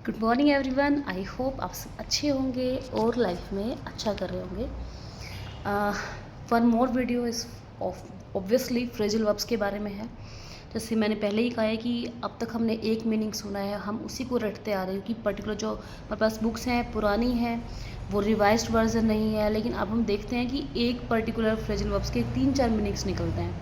Good morning everyone. I hope आप सब अच्छे होंगे और लाइफ में अच्छा कर रहे होंगे। One more video is obviously phrasal verbs के बारे में है। जैसे मैंने पहले ही कहा है कि अब तक हमने एक मीनिंग सुना है, हम उसी को रटते आ रहे हैं कि पर्टिकुलर जो हमारे पास बुक्स हैं पुरानी हैं, वो रिवाइज्ड वर्जन नहीं है, लेकिन अब हम देखते हैं कि एक पर्टिकुलर फ्रेजल वर्ब्स के 3-4 मीनिंग्स निकलते हैं,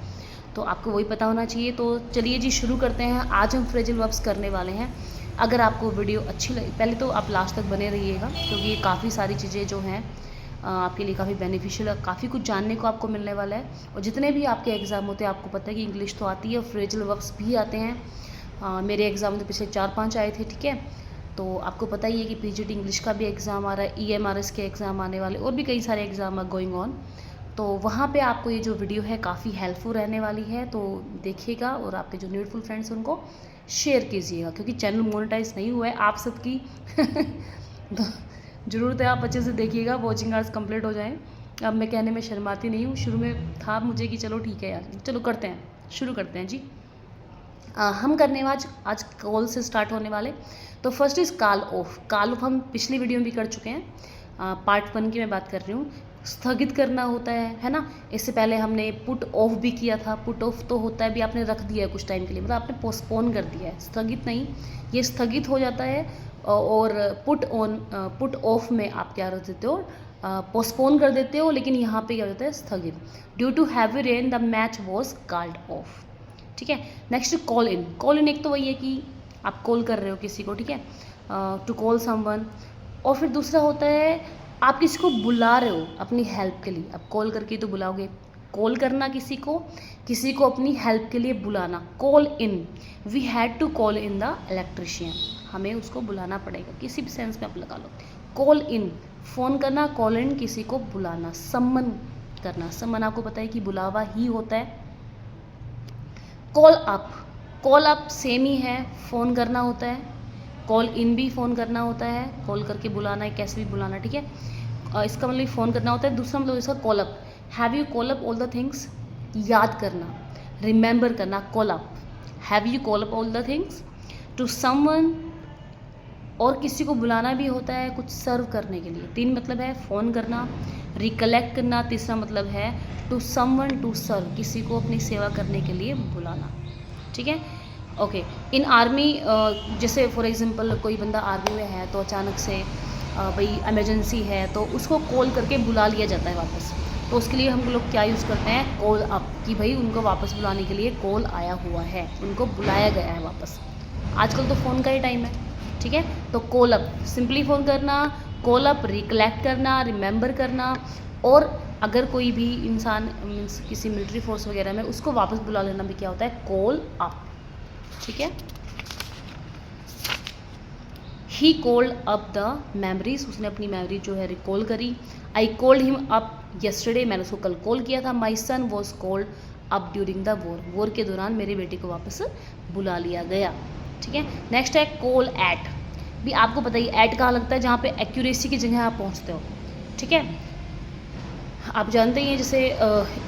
तो आपको वही पता होना चाहिए। तो चलिए जी शुरू करते हैं। आज हम फ्रेजल वर्ब्स करने वाले हैं। अगर आपको वीडियो अच्छी लगे, पहले तो आप लास्ट तक बने रहिएगा क्योंकि ये काफ़ी सारी चीज़ें जो हैं आपके लिए काफ़ी बेनिफिशियल है, काफ़ी कुछ जानने को आपको मिलने वाला है। और जितने भी आपके एग्ज़ाम होते हैं आपको पता है कि इंग्लिश तो आती है, फ्रेजल वर्ब्स भी आते हैं। मेरे एग्ज़ाम तो पिछले 4-5 आए थे, ठीक है। तो आपको पता ही है कि पीजीटी इंग्लिश का भी एग्ज़ाम आ रहा है, ईएमआरएस के एग्ज़ाम आने वाले, और भी कई सारे एग्ज़ाम आर गोइंग ऑन। तो वहाँ पे आपको ये जो वीडियो है काफ़ी हेल्पफुल रहने वाली है, तो देखिएगा और आपके जो नीडफुल फ्रेंड्स हैं उनको शेयर कीजिएगा, क्योंकि चैनल मोनेटाइज नहीं हुआ है आप सबकी तो ज़रूरत है आप अच्छे से देखिएगा, वॉचिंग आवर्स कंप्लीट हो जाएं। अब मैं कहने में शर्माती नहीं हूँ, शुरू में था मुझे कि चलो ठीक है यार, चलो करते हैं, शुरू करते हैं जी। हम करने आज कॉल से स्टार्ट होने वाले। तो first is call of. Call of हम पिछली वीडियो में भी कर चुके हैं, पार्ट 1 की मैं बात कर रही हूँ। स्थगित करना होता है ना। इससे पहले हमने पुट ऑफ भी किया था। पुट ऑफ तो होता है भी आपने रख दिया है कुछ टाइम के लिए, मतलब आपने पोस्टपोन कर दिया है, स्थगित नहीं, ये स्थगित हो जाता है। और पुट ऑफ में आप क्या रख देते हो, पोस्टपोन कर देते हो, लेकिन यहाँ पे क्या हो जाता है, स्थगित। Due to heavy rain the match was called off, ठीक है। Next call in. Call in एक तो वही है कि आप कॉल कर रहे हो किसी को, ठीक है, टू कॉल समवन। और फिर दूसरा होता है आप किसी को बुला रहे हो अपनी हेल्प के लिए, आप कॉल करके तो बुलाओगे। कॉल करना किसी को अपनी हेल्प के लिए बुलाना, call in. We had to call in the electrician, हमें उसको बुलाना पड़ेगा, किसी भी सेंस में आप लगा लो। कॉल इन फ़ोन करना, कॉल इन किसी को बुलाना। सम्मन करना, सम्मन आपको पता है कि बुलावा ही होता है। Call up, call up same ही है, फ़ोन करना होता है। कॉल इन भी फ़ोन करना होता है, कॉल करके बुलाना है, कैसे भी बुलाना, ठीक है। इसका मतलब फ़ोन करना होता है। दूसरा मतलब इसका call up, have you call up all the things, याद करना, रिमेंबर करना, call up. Have you call up all the things to someone, और किसी को बुलाना भी होता है कुछ सर्व करने के लिए। 3 मतलब है, फ़ोन करना, रिकलेक्ट करना, तीसरा मतलब है टू समवन टू सर्व, किसी को अपनी सेवा करने के लिए बुलाना, ठीक है। ओके। इन आर्मी, जैसे फॉर एग्जांपल कोई बंदा आर्मी में है तो अचानक से भाई इमरजेंसी है तो उसको कॉल करके बुला लिया जाता है वापस। तो उसके लिए हम लोग क्या यूज़ करते हैं, कॉल अप, कि भाई उनको वापस बुलाने के लिए कॉल आया हुआ है, उनको बुलाया गया है वापस। आजकल तो फ़ोन का ही टाइम है, ठीक है। तो कॉल अप सिंपली फ़ोन करना, कॉल अप रिकलेक्ट करना, रिमेंबर करना, और अगर कोई भी इंसान मीन्स किसी मिलिट्री फोर्स वगैरह में, उसको वापस बुला लेना भी क्या होता है, कॉल अप, ठीक है। He called up the memories, उसने अपनी मेमोरी जो है रिकॉल करी। I called him up yesterday, मैंने उसको कल कॉल किया था। My son was called up during the war, war के दौरान मेरे बेटे को वापस बुला लिया गया, ठीक है। नेक्स्ट है कॉल एट। भी आपको पता ही एट कहाँ लगता है, जहाँ पे एक्यूरेसी की जगह आप पहुँचते हो, ठीक है। आप जानते ही हैं जैसे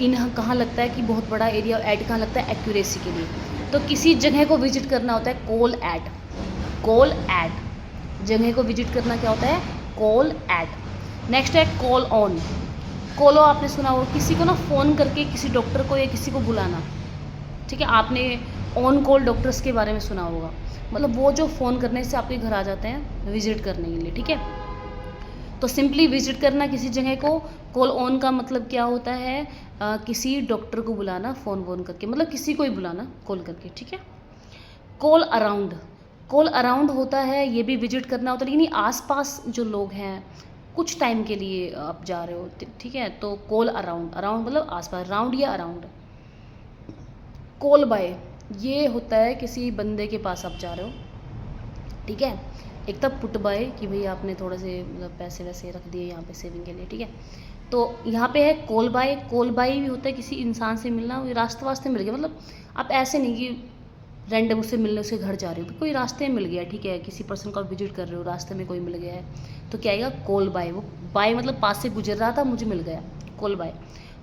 इन कहाँ लगता है कि बहुत बड़ा एरिया, एट कहाँ लगता है, एक्यूरेसी के लिए। तो किसी जगह को विजिट करना होता है कॉल एट, कॉल एट, जगह को विजिट करना क्या होता है, कॉल एट। नेक्स्ट है कॉल ऑन। कॉलो आपने सुना हो, किसी को ना फ़ोन करके किसी डॉक्टर को या किसी को बुलाना, ठीक है। आपने ऑन कॉल डॉक्टर्स के बारे में सुना होगा, मतलब वो जो फ़ोन करने से आपके घर आ जाते हैं विजिट करने के लिए, ठीक है। तो सिंपली विजिट करना किसी जगह को। कॉल ऑन का मतलब क्या होता है, किसी डॉक्टर को बुलाना फ़ोन करके, मतलब किसी को ही बुलाना कॉल करके, ठीक है। कॉल अराउंड, कॉल अराउंड होता है, ये भी विजिट करना होता है, लेकिन ये आसपास जो लोग हैं कुछ टाइम के लिए आप जा रहे हो, ठीक है। तो कॉल अराउंड, अराउंड मतलब आसपास, राउंड या अराउंड। कॉल बाय, ये होता है किसी बंदे के पास आप जा रहे हो, ठीक है। एक तब पुट बाय कि भाई आपने थोड़े से मतलब पैसे वैसे रख दिए यहाँ पे सेविंग के लिए, ठीक है। तो यहाँ पे है कॉल बाय। कॉल बाय भी होता है किसी इंसान से मिलना, रास्ते वास्ते मिल गया, मतलब आप ऐसे नहीं कि रैंडम उससे मिलने उसके घर जा रहे हो, कोई रास्ते में मिल गया, ठीक है, किसी पर्सन को आप विजिट कर रहे हो, रास्ते में कोई मिल गया है, तो क्या आएगा, कॉल बाय। वो बाय मतलब पास से गुजर रहा था, मुझे मिल गया, call by.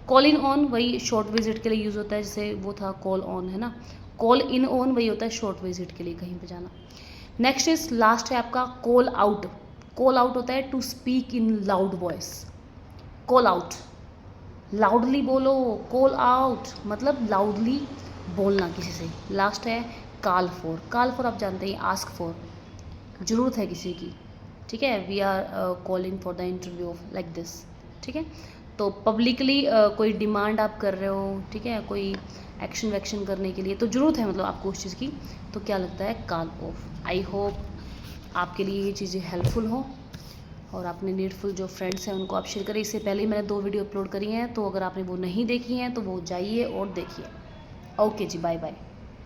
Call in on वही शॉर्ट विजिट के लिए यूज़ होता है, जैसे वो था कॉल ऑन, है ना। कॉल इन ऑन वही होता है शॉर्ट विजिट के लिए कहीं पर जाना। नेक्स्ट इज लास्ट है आपका कॉल आउट। कॉल आउट होता है to speak in loud voice. Call out, loudly बोलो, कॉल आउट मतलब लाउडली बोलना किसी से। लास्ट है कॉल फॉर। कॉल फॉर आप जानते हैं, आस्क फॉर, ज़रूरत है किसी की, ठीक है। We are calling for the interview like this, ठीक है। तो पब्लिकली कोई डिमांड आप कर रहे हो, ठीक है, कोई एक्शन वैक्शन करने के लिए, तो ज़रूरत है मतलब आपको उस चीज़ की, तो क्या लगता है, कॉल ऑफ। आई होप आपके लिए ये चीज़ें हेल्पफुल हों और अपने नीडफुल जो फ्रेंड्स हैं उनको आप शेयर करें। इससे पहले ही मैंने 2 वीडियो अपलोड करी हैं, तो अगर आपने वो नहीं देखी हैं तो वो जाइए और देखिए। ओके जी, बाय बाय।